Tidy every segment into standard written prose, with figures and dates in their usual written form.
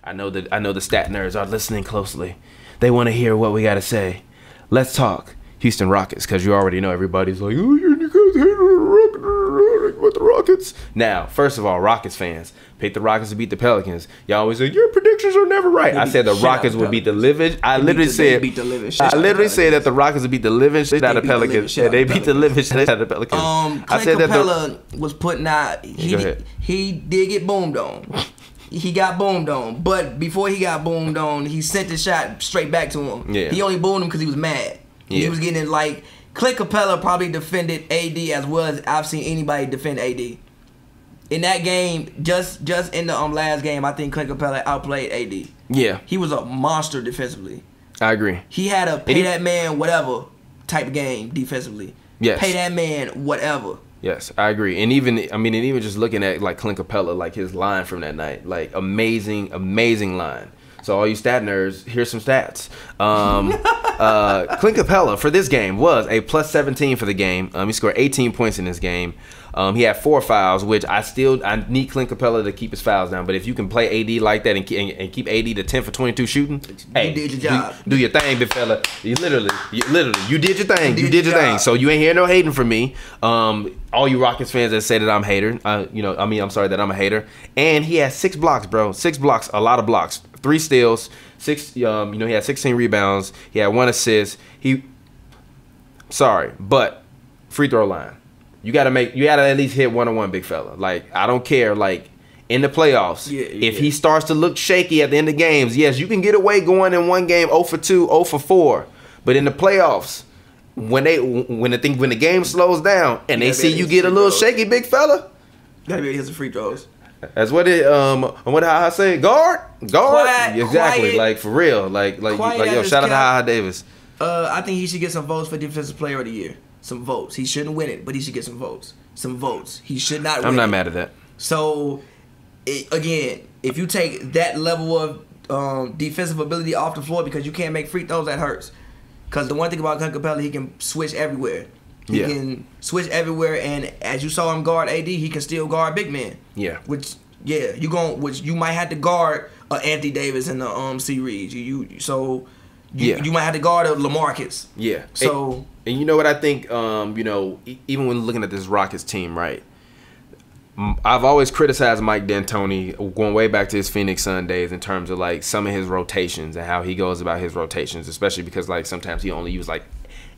I know the stat nerds are listening closely. They want to hear what we got to say. Let's talk Houston Rockets, because you already know everybody's like, oh, you guys hate the Rockets. Now, first of all, Rockets fans, pick the Rockets to beat the Pelicans. Y'all always say, your predictions are never right. I said the Rockets would beat the living. I literally said that the Rockets would beat the living shit out of the Pelicans. And they beat the living shit out of the Pelicans. I said that Capella was putting out, he did get boomed on. He got boomed on, but before he got boomed on, he sent the shot straight back to him. Yeah. He only boomed him because he was mad. Yeah. He was getting it like Clint Capella probably defended AD as well as I've seen anybody defend AD. In that game, just in the last game, I think Clint Capella outplayed AD. Yeah, he was a monster defensively. I agree. He had a pay that man whatever type game defensively. Yes, pay that man whatever. Yes, I agree. And even just looking at like Clint Capella, like his line from that night, like amazing line. So all you stat nerds, here's some stats. Clint Capella for this game was a plus 17 for the game. He scored 18 points in this game. He had 4 fouls, which I need Clint Capella to keep his fouls down. But if you can play AD like that and keep AD to 10 for 22 shooting, hey, you did your job. Do your thing, big fella. You literally, you did your thing. You did your thing. So you ain't hear no hating from me. All you Rockets fans that say that I'm a hater, I'm sorry that I'm a hater. And he had 6 blocks, bro. 6 blocks, a lot of blocks. 3 steals, 6. He had 16 rebounds. He had 1 assist. But free throw line. You gotta at least hit 1-on-1, big fella. Like, I don't care. Like, in the playoffs, if he starts to look shaky at the end of games, yes, you can get away going in one game 0 for 2, 0 for 4. But in the playoffs, when the game slows down and they see you get a little shaky, big fella, you gotta be able to hit some free throws. That's what how I say, guard, quiet, exactly, quiet, like for real, like yo, shout out to Ha Davis. I think he should get some votes for Defensive Player of the Year. Some votes. He shouldn't win it, but he should get some votes. Some votes. He should not win it. I'm not mad at that. So, again, if you take that level of defensive ability off the floor because you can't make free throws, that hurts. Because the one thing about Clint Capella, he can switch everywhere. He can switch everywhere, and as you saw him guard AD, he can still guard big men. Yeah. Which you might have to guard Anthony Davis in the series. You might have to guard a LaMarcus. Yeah. So and you know what I think, even when looking at this Rockets team, right? I've always criticized Mike D'Antoni going way back to his Phoenix Sun days in terms of like some of his rotations and how he goes about his rotations, especially because like sometimes he only uses like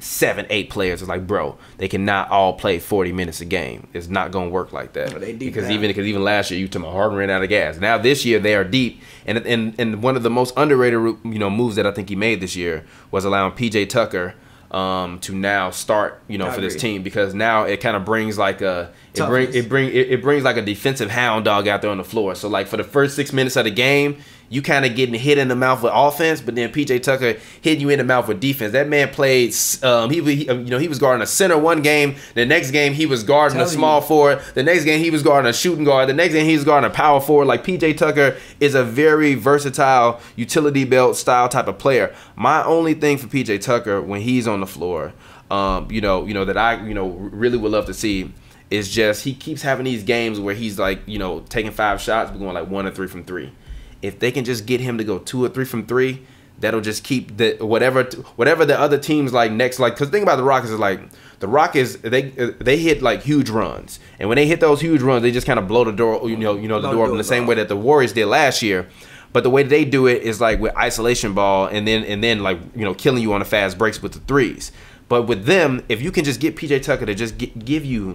7-8 players. It's like, bro, they cannot all play 40 minutes a game. It's not gonna work like that. No, they deep because even last year, you told me Harden ran out of gas. Now this year they are deep, and one of the most underrated moves that I think he made this year was allowing PJ Tucker to now start for this team, because now it kind of brings like it brings like a defensive hound dog out there on the floor. So like for the first 6 minutes of the game, you kind of getting hit in the mouth with offense, but then PJ Tucker hitting you in the mouth with defense. That man played. He was guarding a center one game. The next game he was guarding a small forward. The next game he was guarding a shooting guard. The next game he was guarding a power forward. Like PJ Tucker is a very versatile utility belt style type of player. My only thing for PJ Tucker when he's on the floor, that I really would love to see, is just he keeps having these games where he's like taking 5 shots but going like 1 or 3 from 3. If they can just get him to go 2 or 3 from 3, that'll just keep whatever the other teams like next. Like, because the thing about the Rockets is like the Rockets, they hit like huge runs, and when they hit those huge runs, they just kind of blow the door the door open the same way that the Warriors did last year. But the way they do it is like with isolation ball, and then like killing you on the fast breaks with the threes. But with them, if you can just get PJ Tucker to just give you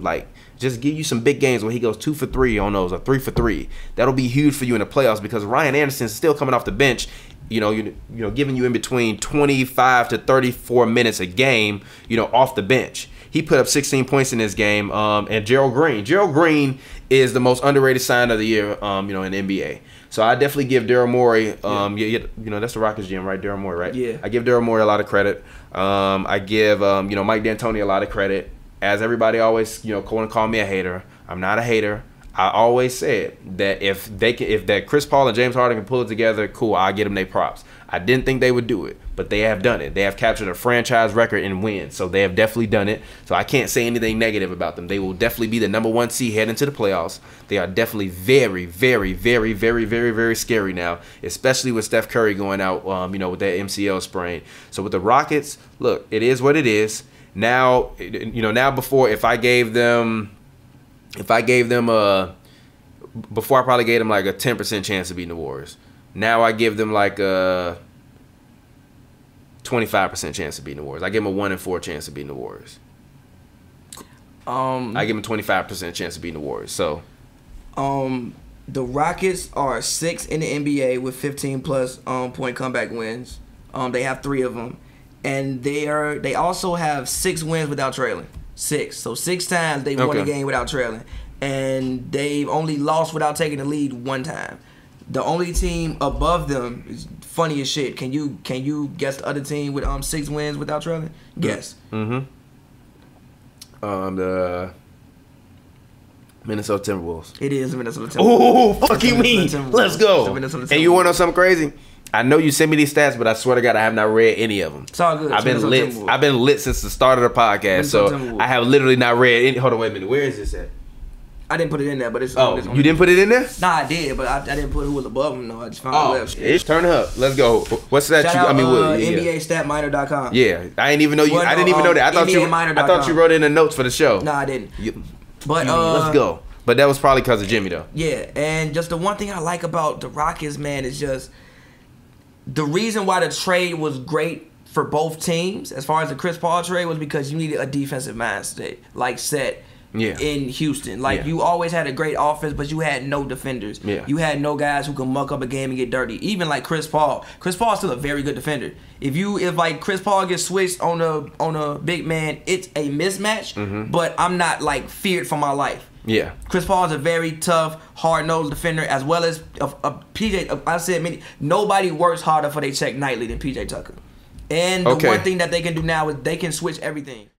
some big games where he goes 2 for 3 on those or 3 for 3, that'll be huge for you in the playoffs, because Ryan Anderson's still coming off the bench, giving you in between 25 to 34 minutes a game, off the bench. He put up 16 points in this game, and Gerald Green is the most underrated sign of the year, in the NBA. So I definitely give Daryl Morey, that's the Rockets GM, right? Daryl Morey, right? Yeah. I give Daryl Morey a lot of credit. I give Mike D'Antoni a lot of credit. As everybody always call me a hater, I'm not a hater. I always said that if that Chris Paul and James Harden can pull it together, cool, I'll get them their props. I didn't think they would do it, but they have done it. They have captured a franchise record in wins, so they have definitely done it. So I can't say anything negative about them. They will definitely be the #1 seed heading into the playoffs. They are definitely very, very, very, very, very, very scary now, especially with Steph Curry going out, with that MCL sprain. So with the Rockets, look, it is what it is. Now, before if I gave them before I probably gave them like a 10% chance of beating the Warriors. Now I give them like a 25% chance of beating the Warriors. I give them a 1 in 4 chance of beating the Warriors. I give them a 25% chance of beating the Warriors. So, the Rockets are 6th in the NBA with 15+ point comeback wins. They have 3 of them, and they also have 6 wins without trailing. 6. So 6 times they've won a game without trailing. And they've only lost without taking the lead 1 time. The only team above them is funny as shit. Can you guess the other team with 6 wins without trailing? Guess. The Minnesota Timberwolves. It is the Minnesota Timberwolves. Oh, fuck you mean? Let's go. And you want to know something crazy? I know you sent me these stats, but I swear to God, I have not read any of them. It's all good. I've been lit since the start of the podcast, so I have literally not read any. Hold on, wait a minute. Where is this at? I didn't put it in there, but it's. You didn't put it in there? Nah, I did, but I didn't put who was above him. No, I just found the website. Turn it up. Let's go. What's that? Shout out, NBAStatMiner.com. Yeah, I didn't even know you. I didn't even know that. I thought you wrote it in the notes for the show. Nah, I didn't. But let's go. But that was probably because of Jimmy, though. Yeah, and just the one thing I like about the Rockets, man, is just the reason why the trade was great for both teams, as far as the Chris Paul trade, was because you needed a defensive mindset, like set. Yeah. In Houston. You always had a great offense, but you had no defenders. Yeah. You had no guys who could muck up a game and get dirty. Even like Chris Paul. Chris Paul is still a very good defender. If like Chris Paul gets switched on a big man, it's a mismatch, but I'm not like feared for my life. Yeah. Chris Paul is a very tough, hard-nosed defender, as well as PJ. I said nobody works harder for their check nightly than PJ Tucker. And the one thing that they can do now is they can switch everything.